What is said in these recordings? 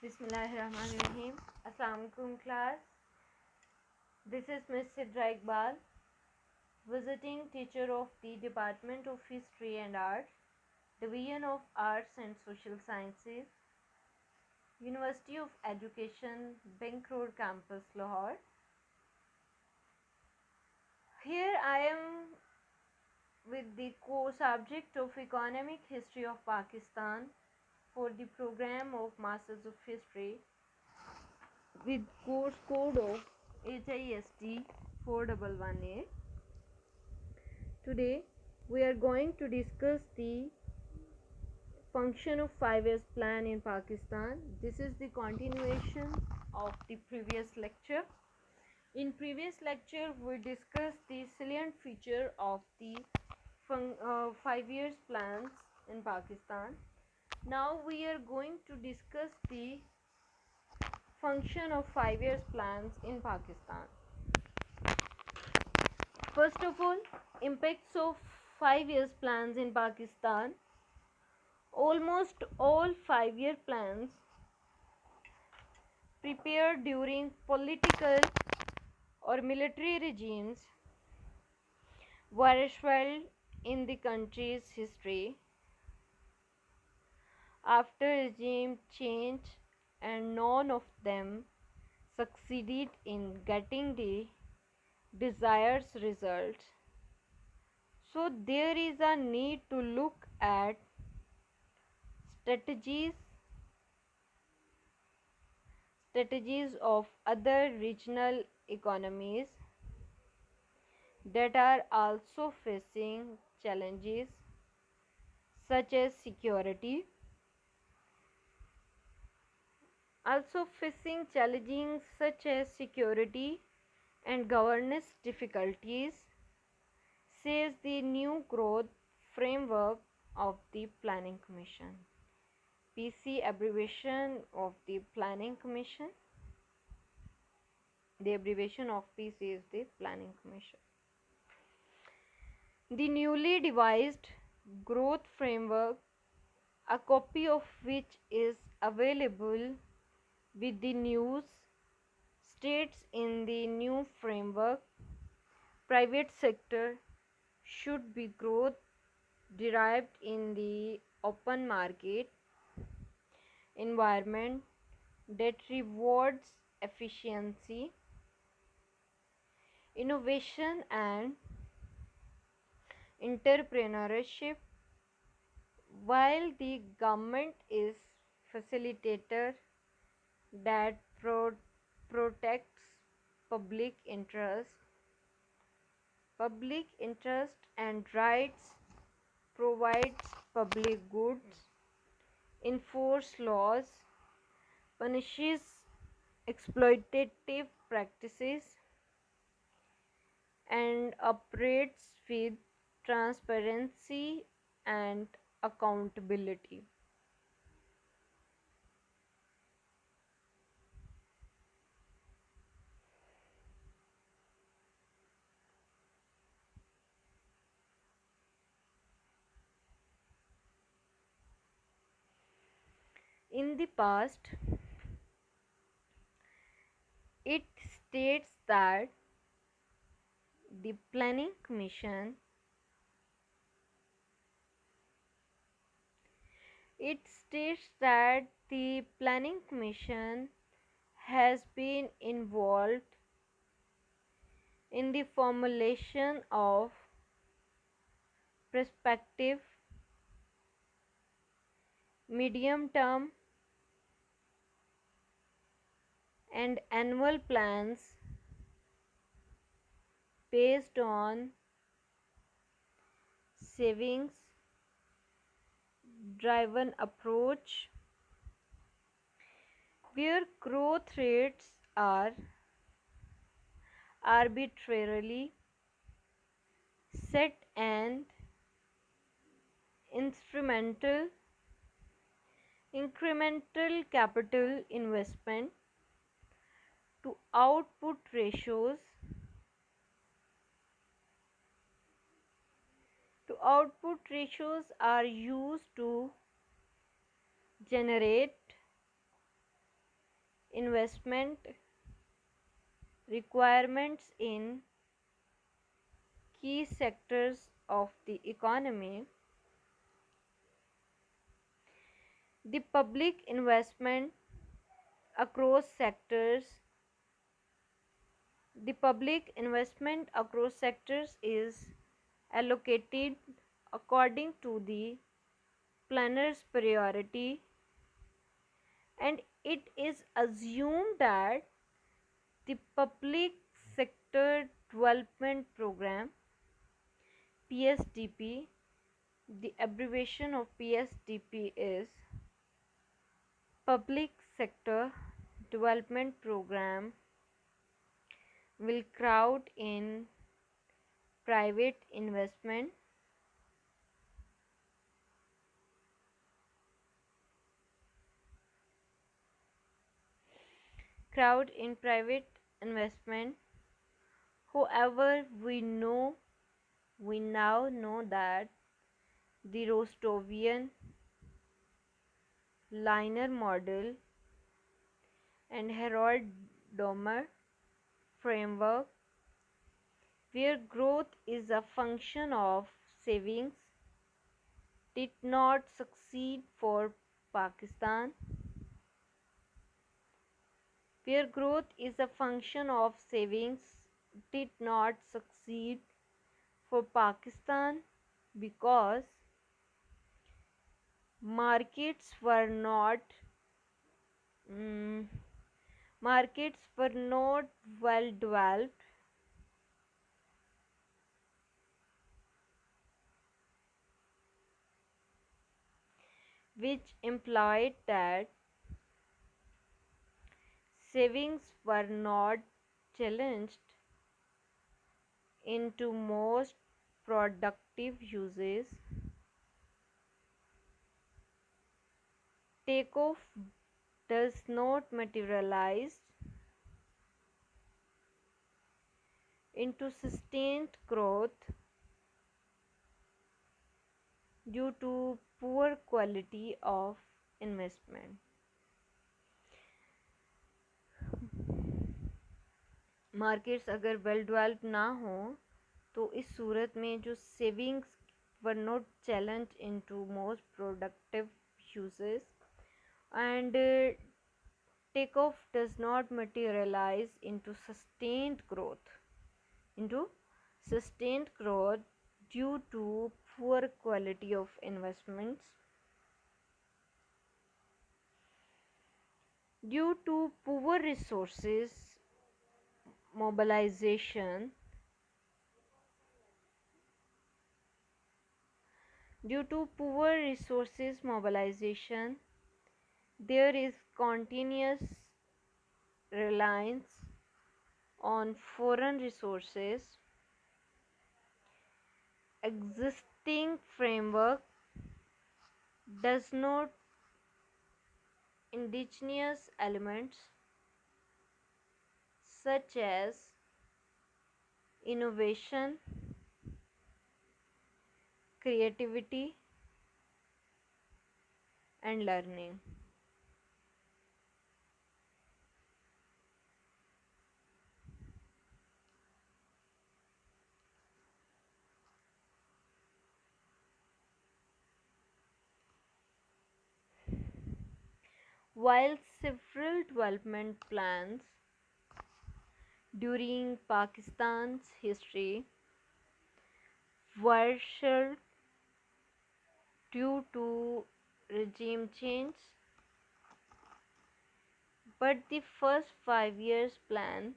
Bismillahirrahmanirrahim. Assalamualaikum class. This is Ms. Sidra Iqbal, visiting teacher of the Department of History and Art, Division of Arts and Social Sciences, University of Education, Bank Road Campus, Lahore. Here I am with the core subject of Economic History of Pakistan for the program of Masters of History with course code of HIST 4118. Today we are going to discuss the function of 5 years plan in Pakistan. This is the continuation of the previous lecture. In previous lecture we discussed the salient feature of the 5 years plans in Pakistan. Now we are going to discuss the function of 5 years plans in Pakistan. First of all, impacts of 5 years plans in Pakistan. Almost all 5-year plans prepared during political or military regimes were swelled in the country's history. After regime change, and none of them succeeded in getting the desired results. So there is a need to look at strategies of other regional economies that are also facing challenges such as security, and governance difficulties, says the new growth framework of the Planning Commission. PC abbreviation of the Planning Commission. The abbreviation of PC is the Planning Commission. The newly devised growth framework, a copy of which is available with the news, states in the new framework, private sector should be growth derived in the open market environment that rewards efficiency, innovation and entrepreneurship, while the government is facilitator that protects public interest and rights, provides public goods, enforce laws, punishes exploitative practices, and operates with transparency and accountability. In the past, it states that the Planning Commission has been involved in the formulation of prospective, medium term and annual plans based on savings driven approach, where growth rates are arbitrarily set and incremental capital investment to output ratios are used to generate investment requirements in key sectors of the economy. The across sectors public investment across sectors is allocated according to the planner's priority, and it is assumed that the Public Sector Development Program PSDP, the abbreviation of PSDP is Public Sector Development Program, will crowd in private investment, crowd in private investment. However, we now know that the Rostovian Liner model and Harold Domer framework, where growth is a function of savings, did not succeed for Pakistan. Where growth is a function of savings did not succeed for Pakistan because markets were not mm, markets were not well developed, which implied that savings were not challenged into most productive uses. Takeoff does not materialize into sustained growth due to poor quality of investment. Markets अगर well develop ना हो तो इस सूरत में जो savings were not challenge into most productive uses, and takeoff does not materialize into sustained growth due to poor quality of investments, due to poor resources mobilization. Due to poor resources mobilization, there is continuous reliance on foreign resources. Existing framework does not indigenous elements such as innovation, creativity, and learning. While several development plans during Pakistan's history were shelved due to regime change, but the first 5 years plan,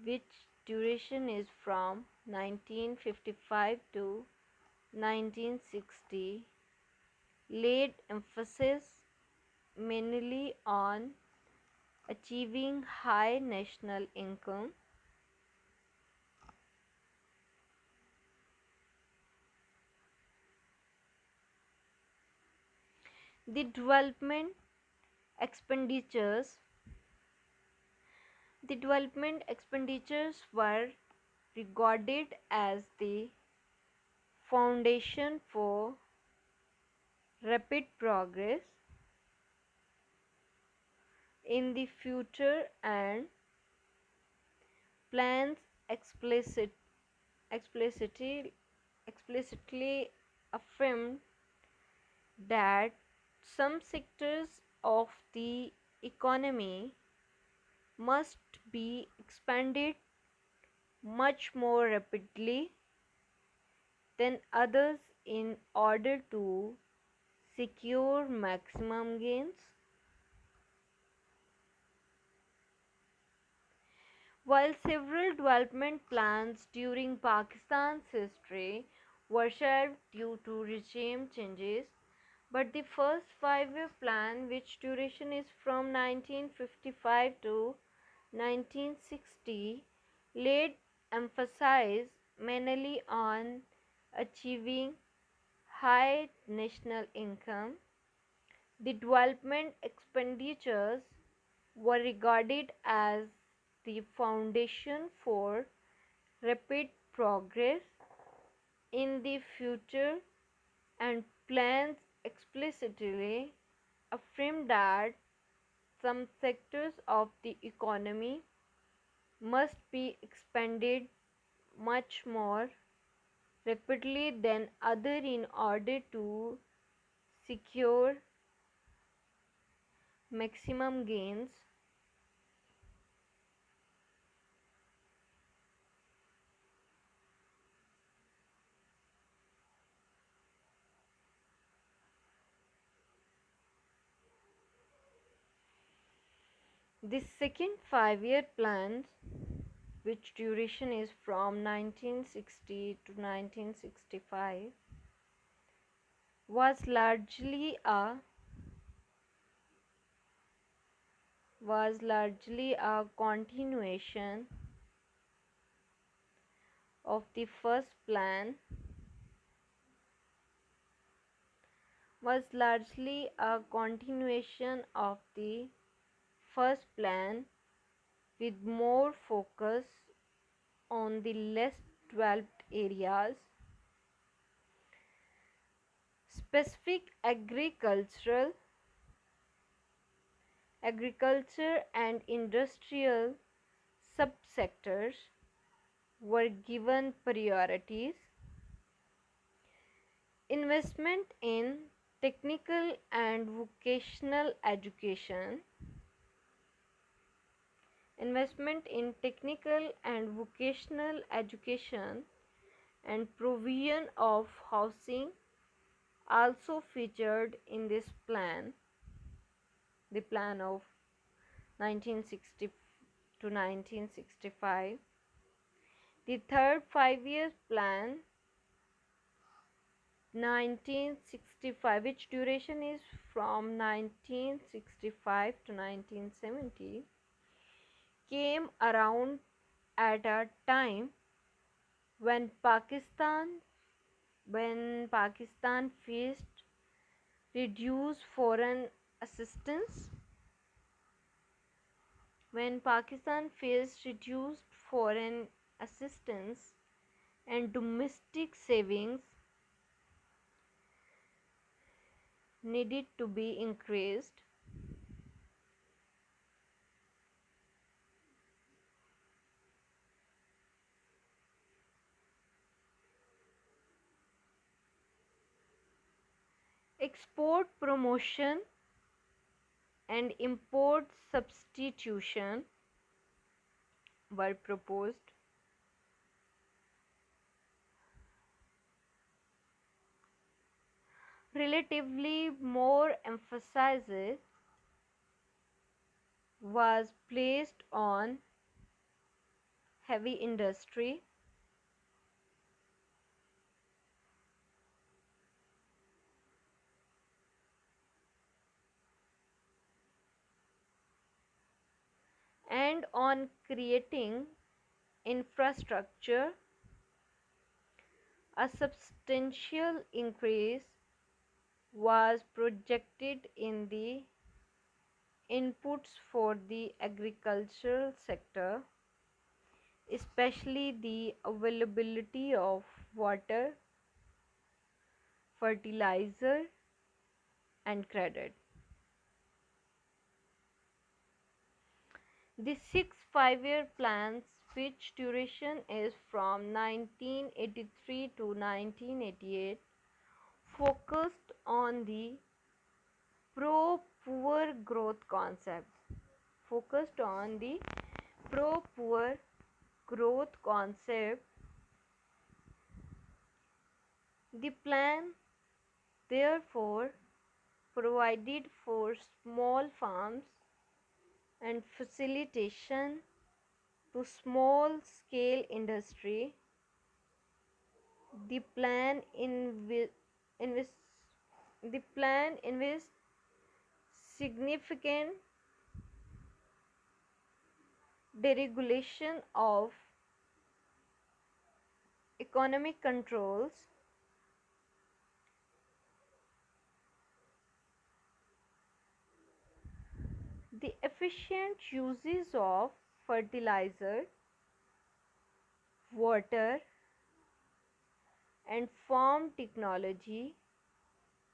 which duration is from 1955 to 1960, laid emphasis mainly on achieving high national income, the expenditures development expenditures were regarded as the foundation for rapid progress in the future, and plans explicit, explicitly, explicitly affirmed that some sectors of the economy must be expanded much more rapidly than others in order to secure maximum gains. While several development plans during Pakistan's history were shelved due to regime changes, but the first 5 year plan, which duration is from 1955 to 1960, laid emphasis mainly on achieving high national income. The development expenditures were regarded as the foundation for rapid progress in the future, and plans explicitly affirmed that some sectors of the economy must be expanded much more rapidly than others in order to secure maximum gains. The second 5 year plan, which duration is from 1960 to 1965, was largely a continuation of the first plan was largely a continuation of the first plan with more focus on the less developed areas. Specific agriculture and industrial subsectors were given priorities. Investment in technical and vocational education. Investment in technical and vocational education and provision of housing also featured in this plan, the plan of 1960 to 1965. The third 5 year plan, 1965, which duration is from 1965 to 1970, came around at a time when Pakistan faced reduced foreign assistance when Pakistan faced reduced foreign assistance and domestic savings needed to be increased. Export promotion and import substitution were proposed. Relatively more emphasis was placed on heavy industry and on creating infrastructure. A substantial increase was projected in the inputs for the agricultural sector, especially the availability of water, fertilizer, and credit. The 6 5-year plans, which duration is from 1983 to 1988, focused on the pro-poor growth concept. Focused on the pro-poor growth concept. The plan, therefore, provided for small farms and facilitation to small scale industry. The plan invest the plan invests significant deregulation of economic controls, the efficient uses of fertilizer, water, and farm technology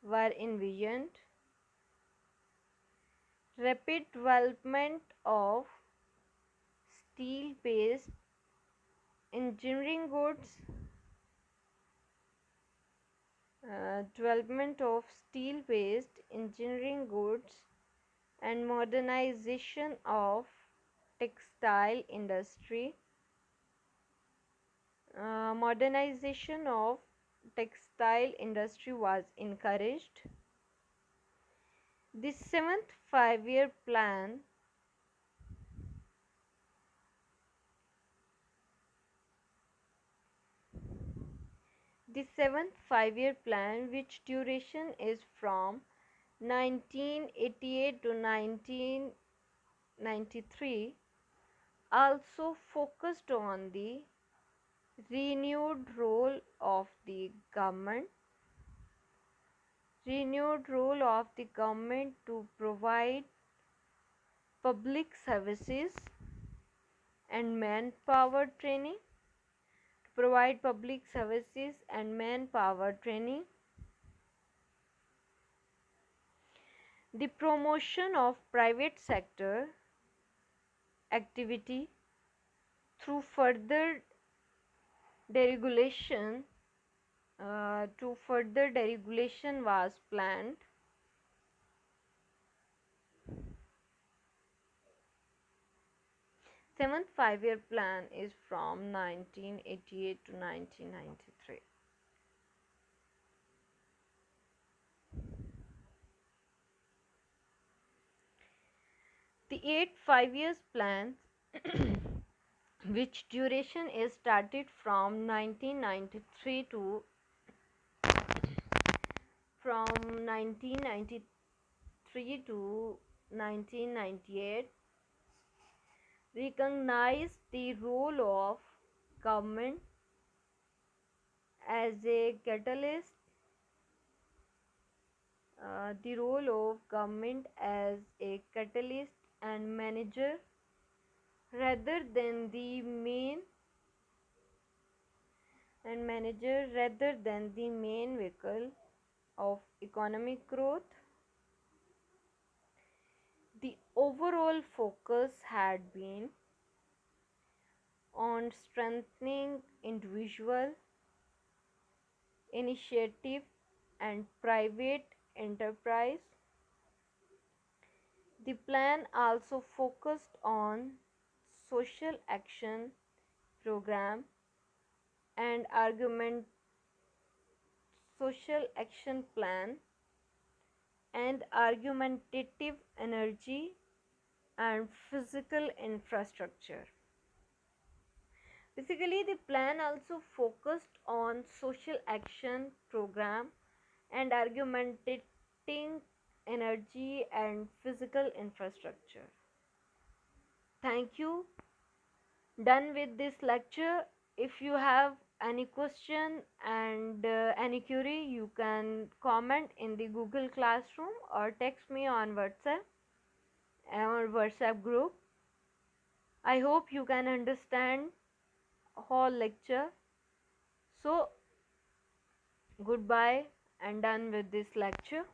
were envisioned. Rapid development of steel-based engineering goods, and modernization of textile industry. Modernization of textile industry was encouraged. The seventh 5-year plan which duration is from 1988 to 1993, also focused on the renewed role of the government to provide public services and manpower training. The promotion of private sector activity through further deregulation was planned. Seventh 5-year plan is from 1988 to 1993. The 8th 5-year plan which duration is started from 1993 to 1998, recognized the role of government as a catalyst and manager rather than the main vehicle of economic growth. The overall focus had been on strengthening individual initiative and private enterprise. The plan also focused on social action program and argumentative energy and physical infrastructure. Basically, the plan also focused on social action program and argumentative energy and physical infrastructure. Thank you. Done with this lecture. If you have any question and any query, you can comment in the Google Classroom or text me on WhatsApp group. I hope you can understand whole lecture. So goodbye and done with this lecture.